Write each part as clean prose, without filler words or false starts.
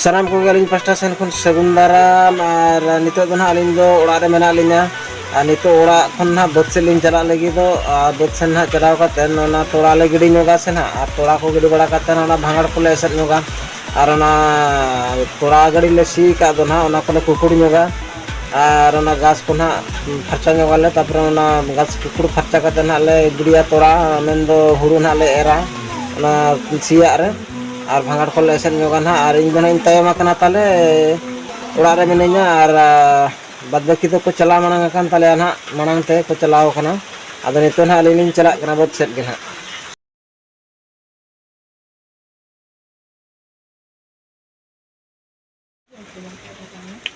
सानाम को अलिंग पास्टा सेन खन सगुन दाराम और नितो दो ना अलिंग दो ओड़ा रे मेना लिना और नितो ओड़ा खन ना बद से लिंग चला लगी दो बद से ना चलाव काते ना तोड़ा ले गिडी नोगा से ना और तोड़ा को गिडी बड़ा काते ना भांगड़ को ले एसर नोगा और ना तोड़ा गड़ी ले सी का दो ना को ले कुकुड़ी नोगा और ना घास को ना फरचा नोगा ले तापर ना घास कुकुड़ फरचा काते ना ले गिडिया तोड़ा मेन दो हुड़ू ना ले एरा ना सिया रे और भांगड़ को ले एसर नोगा ना और इन दोनों इन तयम करना ताले ओड़ा रे मिनिया और बाद बाकी तो को चला मांग कान ताले ना मांग ते को चलाव कना आदो नितो ना अलिंग चला कना बद सेट गे ना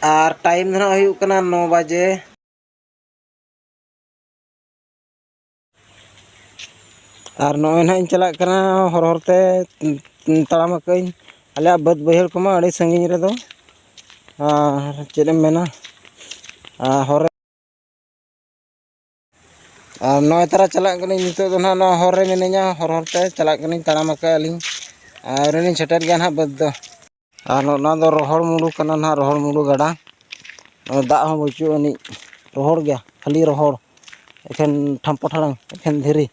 और टाइम ना हुई कना 9 बजे और नॉय ना इन चला कना हर हरते तड़ाम कई अले बद बहर को मा अड़ी संगिन रे दो चेदम मेना हर और नॉय तारा चला कनी नितो दो ना हर रे मिनिया हर हरते चला कनी तड़ाम कई अलिंग और इन छटर गया ना बद दो और ना दो रोहड़ मुडू कना ना रोहड़ मुडू गड़ा दा हम बचू अनी रोहड़ गया खाली रोहड़ एखन ठम्पो ठाड़ांग एखन धीरी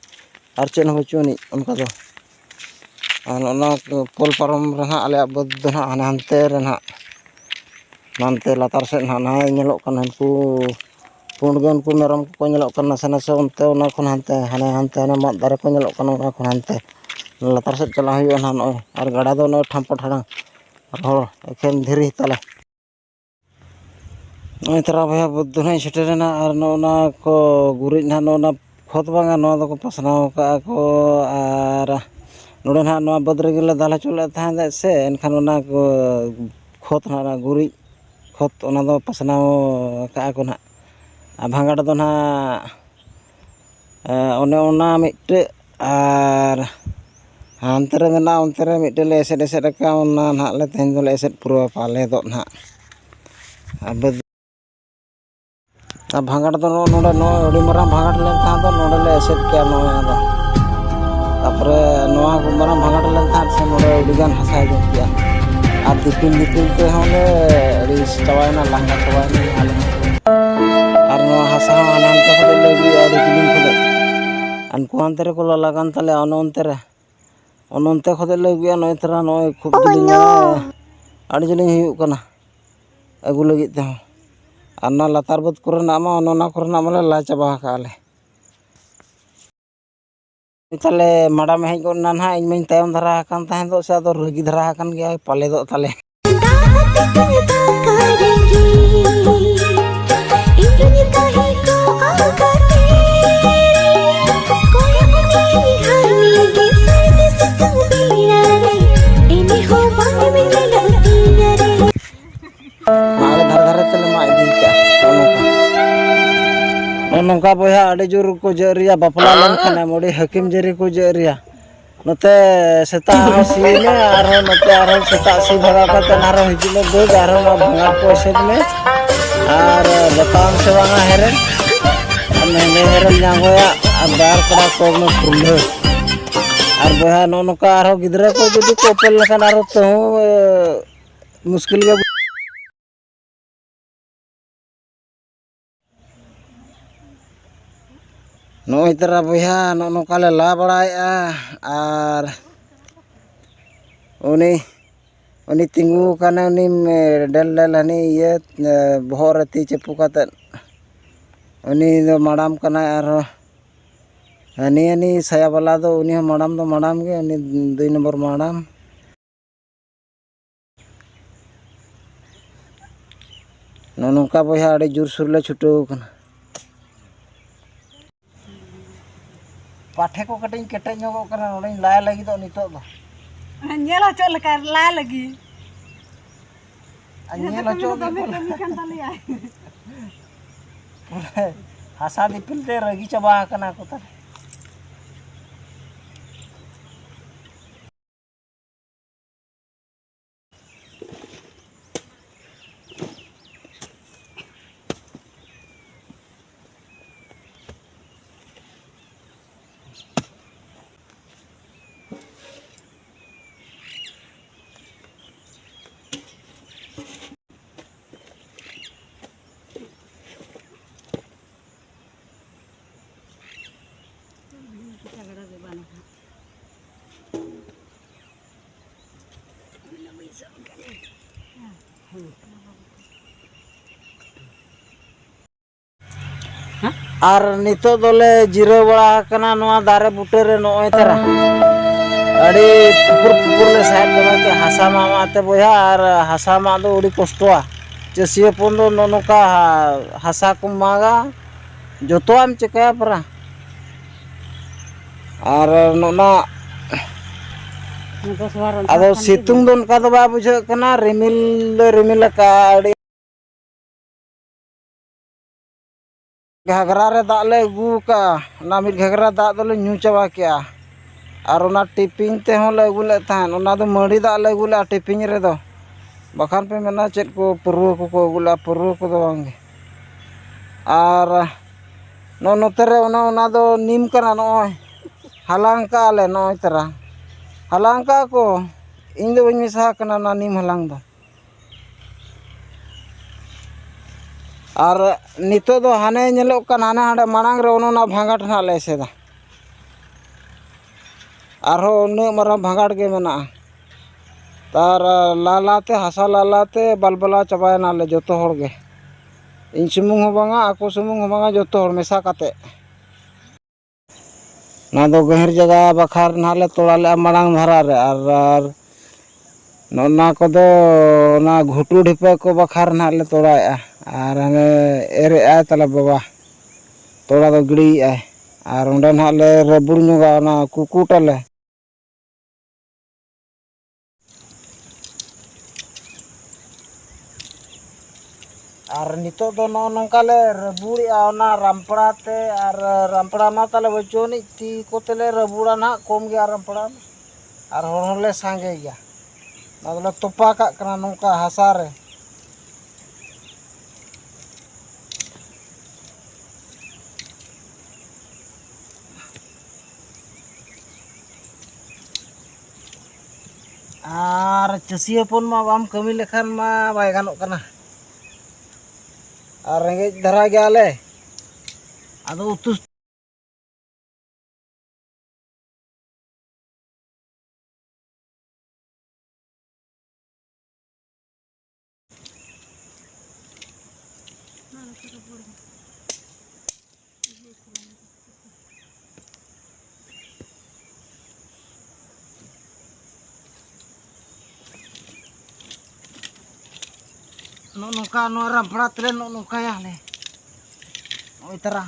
और चेन हम बचू अनी उनका दो पोल पारम रहा आले बद दो ना हाने हानते रे ना नानते लातार से ना नेलोक कना उनको पुंडगे उनको मेरम को नेलोक कना नासे नासे उनते उना खन हानते हाने हानते हाने माद दारे को नेलोक कना उना खन हानते लातार से चला हुई ना नय और गाड़ा दो नय ठम्पो ठाड़ांग रोहड़ एखन धीरी ताले नय तरा भैया बद ना सेटरना और नोना को गुरिज ना नोना खत बांगा नोना दो को पसनाव का को और नोडे ना नोना बद रेगेले दाला चले थांदे से एनखान ओना को खत ना गुरिज खत ओना दो पसनाव का को ना भांगड़ दो ना ओने ओना मिट्टे और हानते रे मेना ओनते रे मिट्टे ले एसेट एसेट का ओना ना ले तेन दो ले एसेट पुरो पाले दो ना अब भांगड़ दो नोडे नो अड़ी मरा भांगड़ लेन था दो नोडे ले एसेट क्या नो दो तापरे नोआ मरा भांगड़ लेन था से नोडे उड़ीगान हसा जो किया और दिपिल दिपिल ते होले अड़ी चवायना लंगा चवायना आले और नोआ हसा आनंत खोदे लगी अड़ी जिलिंग खोदे अनको अंतरे को लगान ताले अनंते खोदे लगी नय तरा नय खूब जिलिंग अड़ी जिलिंग हुयु कना अगु लगी ते और ना लातार बद कोरना मा ओना कोरना माले ला चाबा काले ताले माडा में हेज गोना ना इन में तायम धरा कान ताहें दो से दो रगी धरा कान गया पाले दो ताले माले धर धरे तले मा इदी का नौका बया अड़ी जोर को जरिया बापला लेन खाने मोड़ी हकीम जरी को जरिया नते सेता सी में और नते और सेता सी भगा का नारो हिजुले दो गारो ना भांगा को सेट में और बताम से वांगा हेरे ने हेरे न्यागोया और दार कड़ा को में पुरले और बया नौका और गिदरा को जदी को पेल लखन और तो मुश्किल के नोई तरा बया नौका ले ला बड़ाया और उनी तिंगू काने उनी डेल डेल हनी ये बहर ती चेपू काते उनी दो माडाम कना और हनी हनी साया वाला दो उनी माडाम दो माडाम गे उनी 2 नंबर माडाम नौका बया अड़ी जोर सुर ले छुटो कना पाठे को कटिंग केटे ᱧᱚᱜᱚᱜ कना नोडे लाय लगी दो नितो दो नेला चो लका ला लगी नेला चो हासा दिपिल ते रगी चबा कना को तारे आर नितो दोले जिरो बड़ा कना नोआ दारे बुटे रे नोय तरा अड़ी पुकुर पुकुर ले साहेब जमा के हासा मामा ते बोया और हासा मा दो उड़ी कष्टवा चसिए पोन दो नोका हासा को मागा जोतो आम चिकाया परा और नोना अदो सितुंग दो उनका दो बा बुझे कना रिमिल का अड़ी घाघरा रे दाग ले अगू का ना मिट घाघरा दाग दोले न्यू चाबा किया और ओना टिपिंग ते हों ले अगू ले थान ओना दो मड़ी दाग ले अगू ले टिपिंग रे दो बखान पे मेना चेत को पुरुआ को अगूला पुरुआ को दो बांगे और नोते रे ओना दो नीम कना नोय हलांग का ले नोय तरा हलांग का को इन दो बኝ मिसा कना ना नीम हलांग दो और नितो दो हाने नेलो कन हाने हाडे मांग रे ओना भांगाट ना ले सेदा आरो उन्ने मरा भांगाट के मेना तार लालाते हासा लालाते बलबला चबाय ना ले जोतो होड़ गे इन सुमुंग हो बांगा आको सुमुंग हो बांगा जोतो होड़ मेसा काते ना दो गहर जगह बखार ना ले तोड़ा ले मांग धरा रे और नोना को दो ना घुटू ढिपे को बखार ना ले तोड़ाया और हने एरे आय तला बाबा तोड़ा दो गिड़ी आय और उंडे ना ले रबुर नुगा ना कुकुटले और नितो दो नो नंका ले रबुड़िया ओना रामपड़ा ते और रामपड़ा मा ताले बचोनी ती कोते ले रबुड़ा ना कम गया रामपड़ा और होले सांगे गया ना तोपा का कना नंका हासा रे और चसी हपन मा बाम कमी लेखान मा बाय गानोग कना और रेंगेज धरा गया ले आदो उतु नो नोका नो रामपड़ा तले नो नोका या ले ओय तरा